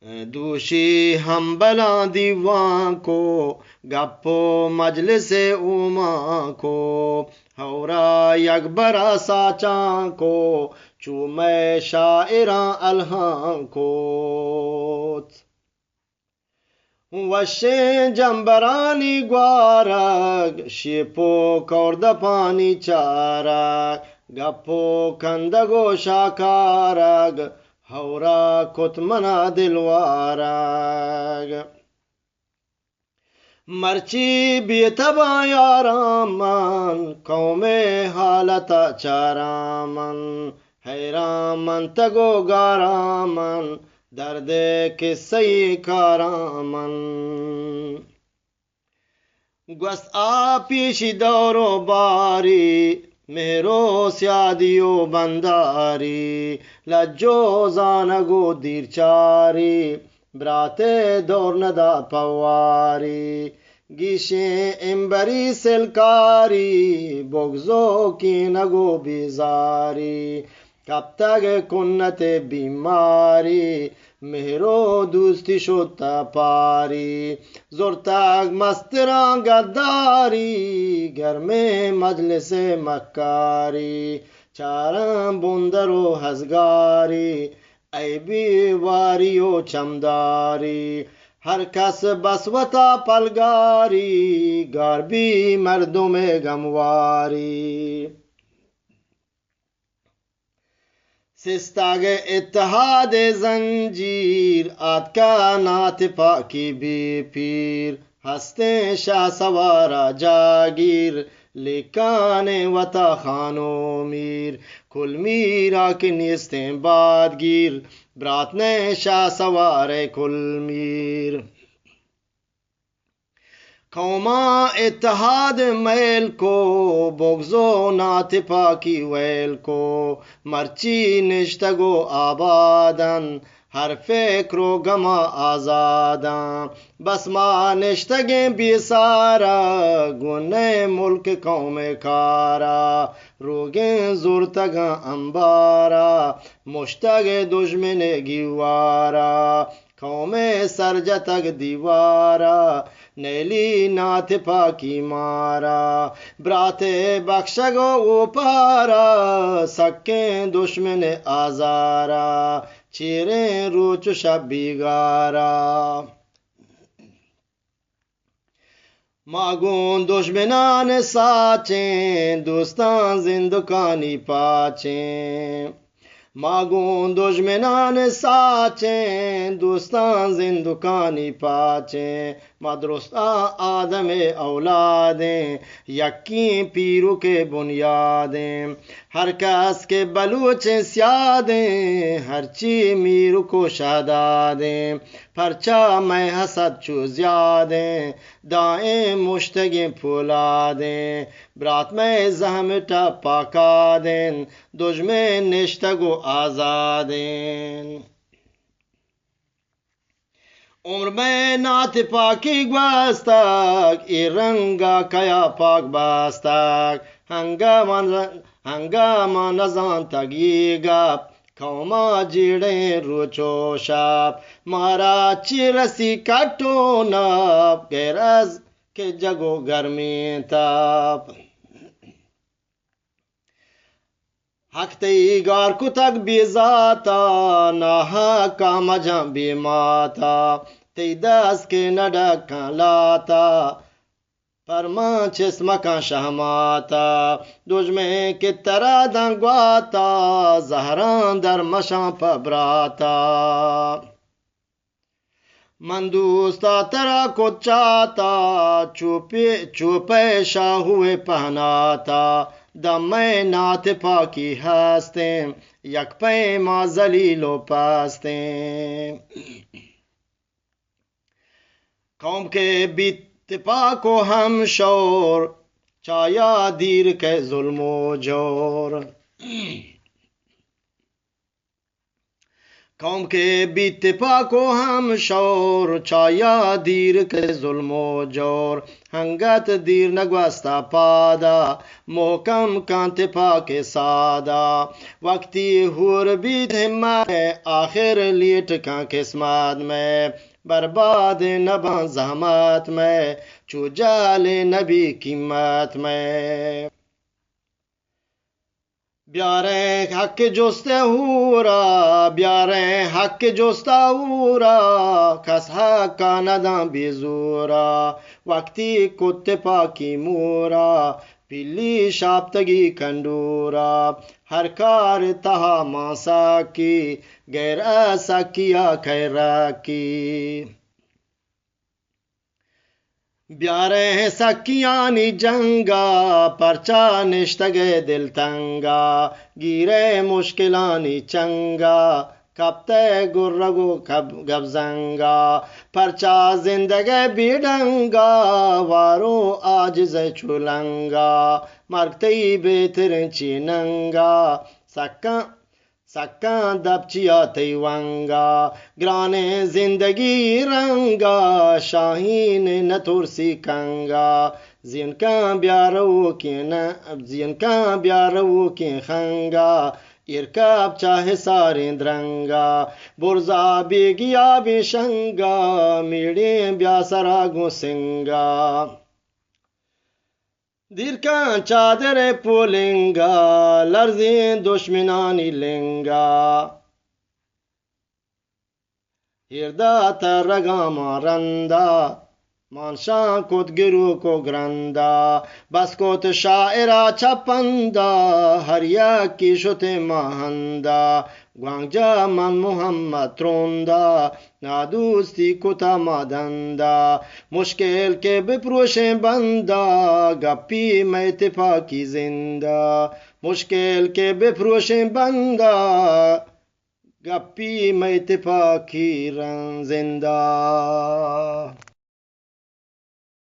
دوشی ہم بلا دیوان کو گپو مجلس اوما کو ہورا یک برا ساچاں کو چومے شاعراں الہاں کو وشیں جمبرانی گوارگ شیپو کورد پانی چارگ گپو کندگو شاکارگ ہورا کتمنا دلوارگ مرچی بیتبا یارامن قوم حالتا چارامن حیرامن تگو گارامن درد قصی کارامن گوست پیشی دورو باری مہرو سیادیو بنداری لجو زانگو دیرچاری براتے دور ندا پواری گیشیں امبری سلکاری بغزو کی نگو بیزاری کب تک کنت بیماری مہرو دوستی شتا پاری زور تک مستران گداری گھر میں مجلس مکاری چارم بندرو ہزگاری ای بی واریو چمداری ہر کس بسوتا پلگاری گار بھی مردم گمواری سستاگ اتحاد زنجیر آت کا نات پاکی بھی پیر ہستے شاہ سوارا جاگیر لکانے وطا خانو میر کل میرا کی نیستیں بادگیر برات نے شاہ سوارے کل میر قوما اتحاد میل کو بغزو نات پاکی ویل کو مرچی نشتگو آبادن ہر فکر و گما آزاداں بس ما نشتگیں بیسارا گنے ملک قوم کارا روگیں زورتگاں انبارا مشتگ دشمن گیوارا قوم سرجتگ دیوارا نیلی نات پاکی مارا براتے بخشگو اوپارا سکیں دشمن آزارا چیریں روچ شب بیگارا ماگون دشمنان ساچیں دوستان زندگانی پاچیں ماگون دشمنان ساچیں دوستان زندگانی پاچیں مدرستہ آدم اولادیں یقین پیرو کے بنیادیں ہر کس کے بلوچیں سیادیں ہر چی میرو کو شہدادیں پرچا میں حسد چو زیادیں دائیں مشتگیں پھولادیں برات میں زہمٹا پاکادیں دشمن نشتگو آزادیں عمر میں نات پاکی گواستک ای رنگا کیا پاک باستک ہنگاما نزان تک یہ گپ قوما جیڑیں روچو شاپ مارا چی رسی کٹو ناپ غیر از کے جگو گرمی تاپ حق تی گار کتک بیزاتا ناہا کام جان بیماتا تی دست کے نڈکان لاتا فرمان چسمکان شہماتا دجمے کی طرح دنگواتا زہران در مشان پبراتا من دوستا ترا کو چاہتا چوپے شاہ ہوئے پہناتا دم میں نات پاکی ہستیں یک پہ ما ذلیل و پستیں قوم کے بیت پاکو ہم شور چایا دیر کے ظلم و جور قوم کے بیتپا کو ہم شور چایا دیر کے ظلم و جور ہنگت دیر نگوستا پادا محکم کانت پا کے سادا وقتی ہور بیت ہمت آخر لیٹ کان قسمت میں برباد نبان زحمت میں چو جال نبی قیمت میں بیاریں حق جوستے ہورا بیاریں حق جوستا ہورا کس حق کا ندان بیزورا وقتی کت پاکی مورا پیلی شاپتگی کندورا ہر کار تہا ماسا کی غیر ایسا کیا خیرہ کی بیاریں سکیانی جنگا پرچا نشتگے دل تنگا گیرے مشکلانی چنگا کبتے گرگو گبزنگا پرچا زندگے بیڈنگا وارو آجز چولنگا مرگتی بہترین چیننگا سکاں دبچیا تیونگا گرانے زندگی رنگا شاہین نتورسی کنگا زین کان بیارو کین خنگا ارکاب چاہے سارین درنگا برزا بیگیا بیشنگا میڑین بیاسرا گو سنگا دیر کان چادر پولنگا لرزین دشمنانی لنگا ہردا ترگا مارندا مانشان کت گرو کو گرندا بس کت شاعرہ چپندا ہر یکی شت مہندا گوانگجا من محمد تروندا نادوستی کتا مادندا مشکل کے بپروشیں بندہ گپی میں اتفاقی زندہ مشکل کے بپروشیں بندہ گپی میں اتفاقی زندہ